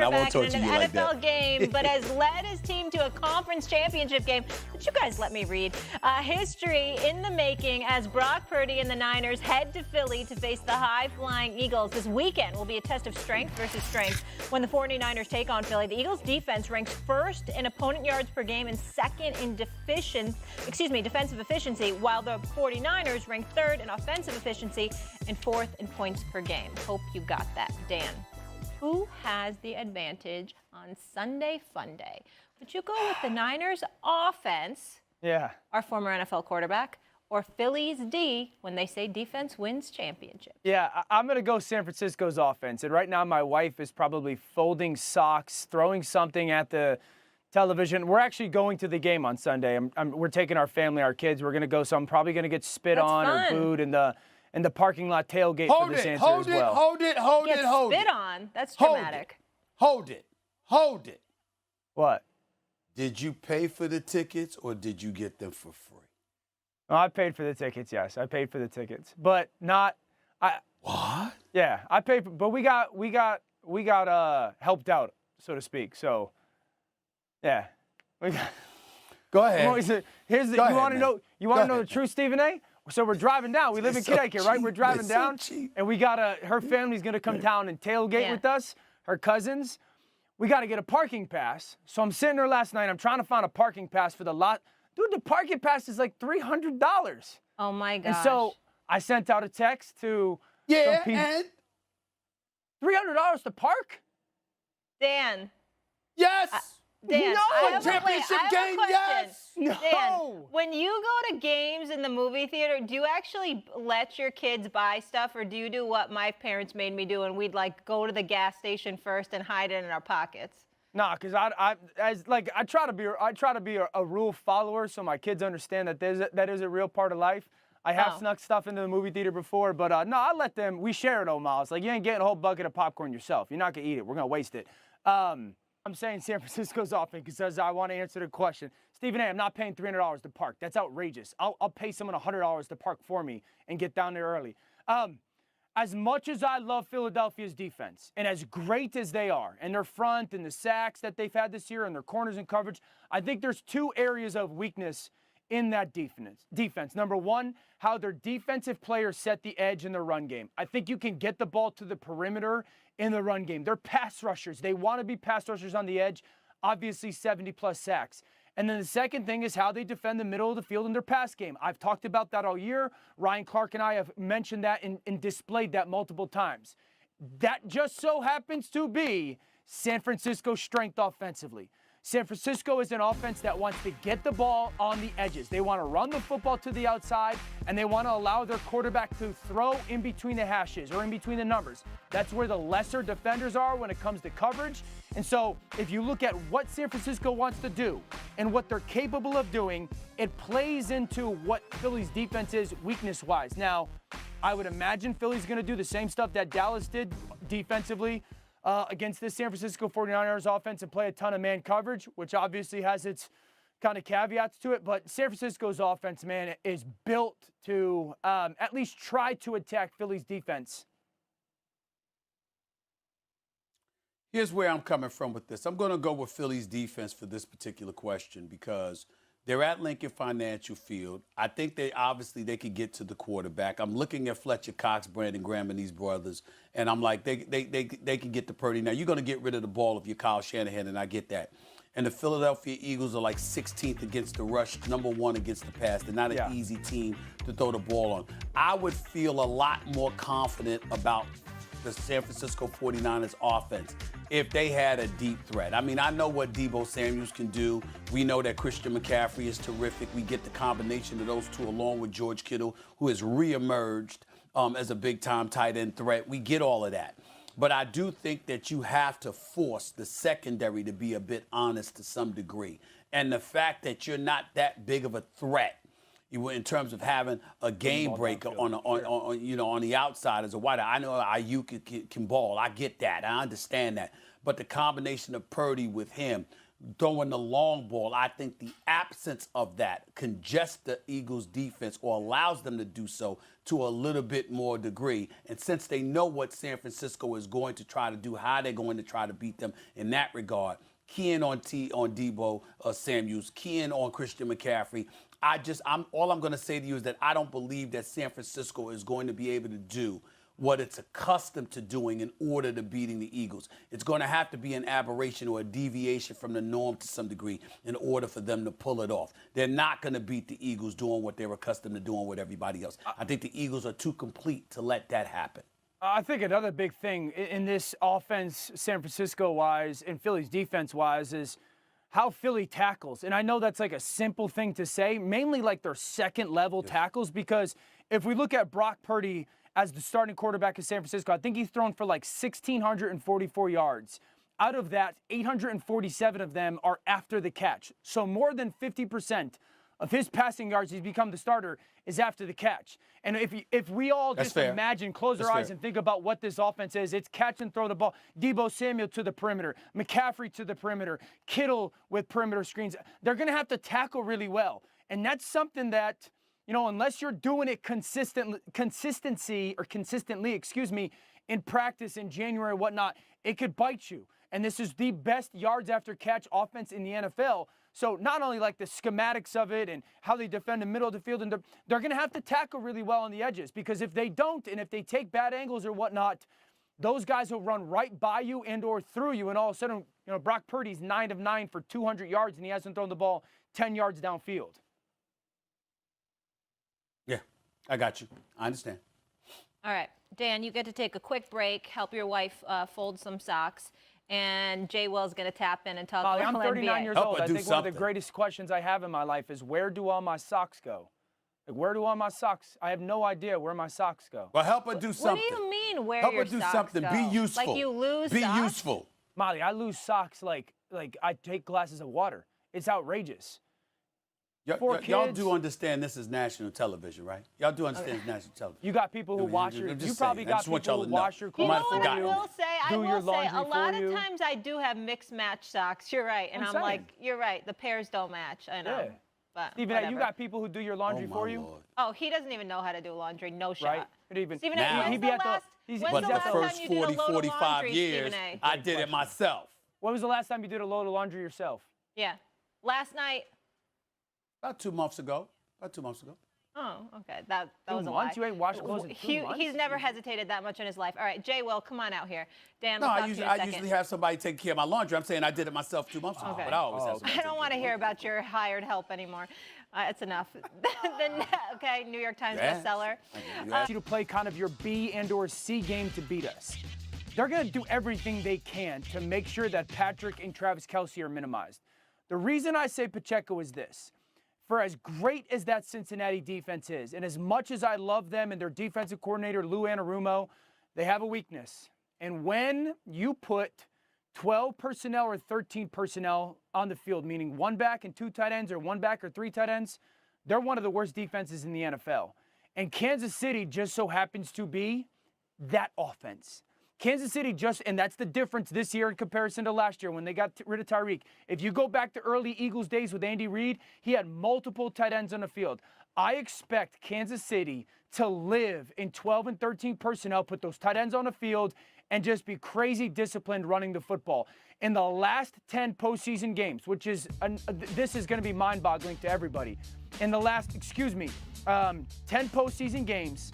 I won't quarterback torture in you an like NFL that. game, but has led his team to a conference championship game. But you guys let me read. History in the making as Brock Purdy and the Niners head to Philly to face the high-flying Eagles. This weekend will be a test of strength versus strength when the 49ers take on Philly. The Eagles defense ranks first in opponent yards per game and second in defensive efficiency, while the 49ers rank third in offensive efficiency and fourth in points per game. Hope you got that. Dan, who has the advantage on Sunday Fun Day? Would you go with the Niners offense, our former NFL quarterback, or Philly's D when they say defense wins championships? Yeah, I'm going to go San Francisco's offense. And right now my wife is probably folding socks, throwing something at the television. We're actually going to the game on Sunday. We're taking our family, our kids. We're going to go, so I'm probably going to get spit on or booed in the parking lot tailgate for this answer as well. Hold it. Spit on? That's dramatic. Hold it. What? Did you pay for the tickets or did you get them for free? No, I paid for the tickets, yes. I paid for the tickets. But not What? Yeah, I paid but we got helped out, so to speak. So yeah. Go ahead. You want to know the truth, Stephen A? So we're driving down. We live in Connecticut, right? We're driving down, and we got her family's gonna come down and tailgate with us. Her cousins. We got to get a parking pass. So I'm sitting there last night. I'm trying to find a parking pass for the lot. Dude, the parking pass is like $300. Oh my gosh. And so I sent out a text to and $300 to park? Dan. Yes. Dan, no. I have Championship a game, question. yes. No. Dan, when you go to games in the movie theater, do you actually let your kids buy stuff, or do you do what my parents made me do, and we'd like go to the gas station first and hide it in our pockets? Nah, because I try to be a rule follower, so my kids understand that that is a real part of life. I have snuck stuff into the movie theater before, but no, I let them. We share it, Miles. Like, you ain't getting a whole bucket of popcorn yourself. You're not gonna eat it. We're gonna waste it. I'm saying San Francisco's offense because I want to answer the question. Stephen A., I'm not paying $300 to park. That's outrageous. I'll pay someone $100 to park for me and get down there early. As much as I love Philadelphia's defense, and as great as they are, and their front and the sacks that they've had this year and their corners and coverage, I think there's two areas of weakness in that defense. Number one, how their defensive players set the edge in the run game. I think you can get the ball to the perimeter in the run game. They're pass rushers. They want to be pass rushers on the edge, obviously 70-plus sacks. And then the second thing is how they defend the middle of the field in their pass game. I've talked about that all year. Ryan Clark and I have mentioned that and displayed that multiple times. That just so happens to be San Francisco's strength offensively. San Francisco is an offense that wants to get the ball on the edges. They want to run the football to the outside, and they want to allow their quarterback to throw in between the hashes or in between the numbers. That's where the lesser defenders are when it comes to coverage. And so if you look at what San Francisco wants to do and what they're capable of doing, it plays into what Philly's defense is weakness-wise. Now, I would imagine Philly's going to do the same stuff that Dallas did defensively against this San Francisco 49ers offense and play a ton of man coverage, which obviously has its kind of caveats to it. But San Francisco's offense, man, is built to at least try to attack Philly's defense. Here's where I'm coming from with this. I'm going to go with Philly's defense for this particular question because they're at Lincoln Financial Field. I think they could get to the quarterback. I'm looking at Fletcher Cox, Brandon Graham, and these brothers, and I'm like, they can get to Purdy. Now, you're going to get rid of the ball if you're Kyle Shanahan, and I get that. And the Philadelphia Eagles are like 16th against the rush, number 1 against the pass. They're not an easy team to throw the ball on. I would feel a lot more confident about the San Francisco 49ers offense if they had a deep threat. I mean, I know what Deebo Samuels can do. We know that Christian McCaffrey is terrific. We get the combination of those two along with George Kittle, who has reemerged as a big-time tight end threat. We get all of that. But I do think that you have to force the secondary to be a bit honest to some degree. And the fact that you're not that big of a threat in terms of having a game breaker on the outside as a wideout. I know Ayuk can ball. I get that. I understand that. But the combination of Purdy with him, throwing the long ball. I think the absence of that congests the Eagles' defense or allows them to do so to a little bit more degree. And since they know what San Francisco is going to try to do, how they're going to try to beat them in that regard, keying on Debo Samuels, keying on Christian McCaffrey. All I'm going to say to you is that I don't believe that San Francisco is going to be able to do what it's accustomed to doing in order to beating the Eagles. It's going to have to be an aberration or a deviation from the norm to some degree in order for them to pull it off. They're not going to beat the Eagles doing what they're accustomed to doing with everybody else. I think the Eagles are too complete to let that happen. I think another big thing in this offense, San Francisco-wise and Philly's defense-wise, is how Philly tackles. And I know that's like a simple thing to say, mainly like their second-level tackles, because if we look at Brock Purdy as the starting quarterback of San Francisco, I think he's thrown for like 1,644 yards. Out of that, 847 of them are after the catch. So more than 50% of his passing yards, he's become the starter, is after the catch. And if we all just imagine, close our eyes and think about what this offense is, it's catch and throw the ball. Debo Samuel to the perimeter, McCaffrey to the perimeter, Kittle with perimeter screens. They're going to have to tackle really well. And that's something that, you know, unless you're doing it consistently, in practice in January and whatnot, it could bite you. And this is the best yards after catch offense in the NFL. So not only like the schematics of it and how they defend the middle of the field, and they're going to have to tackle really well on the edges, because if they don't, and if they take bad angles or whatnot, those guys will run right by you and or through you. And all of a sudden, you know, Brock Purdy's 9 of 9 for 200 yards, and he hasn't thrown the ball 10 yards downfield. Yeah, I got you. I understand. All right, Dan, you get to take a quick break, help your wife fold some socks, and Jay Will's going to tap in and talk about I'm 39 NBA. years old. I think one of the greatest questions I have in my life is, where do all my socks go? Like, where do all my socks? I have no idea where my socks go. Well, help her do something. What do you mean, where help your her do socks something. go? Be useful. Like you lose Be socks? useful. Molly, I lose socks like I take glasses of water. It's outrageous. Y'all do understand this is national television, right? Y'all do understand it's national television. You got people who wash your. You probably got people who wash your clothes. You know what I will say? I will say a lot of times I do have mixed match socks. You're right, and I'm like, you're right. The pairs don't match. I know. Yeah. But Stephen A., you got people who do your laundry for you? Lord. Oh, he doesn't even know how to do laundry. No shot. Right? Stephen Now. A., when's the last the time first you did a 40, load of 45 laundry, years, Stephen A.? I did it myself. When was the last time you did a load of laundry yourself? Yeah. Last night. About 2 months ago. Oh, okay. That was a 2 lie. months? You ain't washed clothes in 2 months? He's never hesitated that much in his life. All right, Jay Will, come on out here. Dan, No, let's I talk usually, to you in a second. have somebody take care of my laundry. I'm saying I did it myself 2 months ago, Okay. but I always have somebody I don't want to hear about your hired help anymore. It's enough. Okay, New York Times bestseller. You to play kind of your B and or C game to beat us. They're going to do everything they can to make sure that Patrick and Travis Kelce are minimized. The reason I say Pacheco is this. For as great as that Cincinnati defense is, and as much as I love them and their defensive coordinator, Lou Anarumo, they have a weakness. And when you put 12 personnel or 13 personnel on the field, meaning one back and 2 tight ends or one back or 3 tight ends, they're one of the worst defenses in the NFL. And Kansas City just so happens to be that offense. Kansas City and that's the difference this year in comparison to last year when they got rid of Tyreek. If you go back to early Eagles days with Andy Reid, he had multiple tight ends on the field. I expect Kansas City to live in 12 and 13 personnel, put those tight ends on the field, and just be crazy disciplined running the football. In the last 10 postseason games, which is, this is going to be mind-boggling to everybody. In the last, 10 postseason games,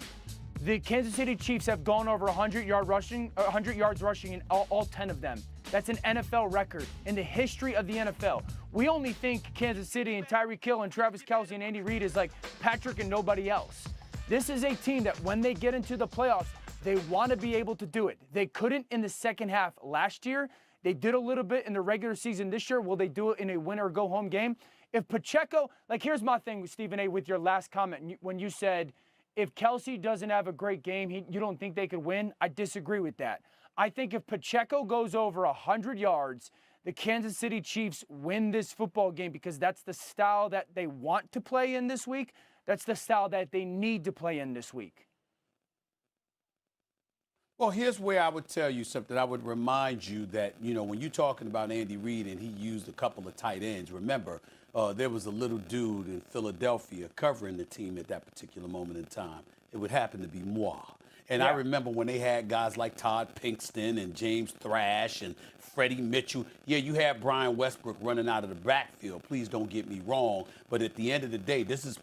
the Kansas City Chiefs have gone over 100 yards rushing in all 10 of them. That's an NFL record in the history of the NFL. We only think Kansas City and Tyreek Hill and Travis Kelce and Andy Reid is like Patrick and nobody else. This is a team that when they get into the playoffs, they want to be able to do it. They couldn't in the second half last year. They did a little bit in the regular season this year. Will they do it in a win or go home game? If Pacheco, like here's my thing with Stephen A. with your last comment when you said, if Kelce doesn't have a great game, you don't think they could win? I disagree with that. I think if Pacheco goes over 100 yards, the Kansas City Chiefs win this football game because that's the style that they want to play in this week. That's the style that they need to play in this week. Well, here's where I would tell you something. I would remind you that, when you're talking about Andy Reid and he used a couple of tight ends, remember, there was a little dude in Philadelphia covering the team at that particular moment in time. It would happen to be moi. And I remember when they had guys like Todd Pinkston and James Thrash and Freddie Mitchell. Yeah, you had Brian Westbrook running out of the backfield. Please don't get me wrong. But at the end of the day, this is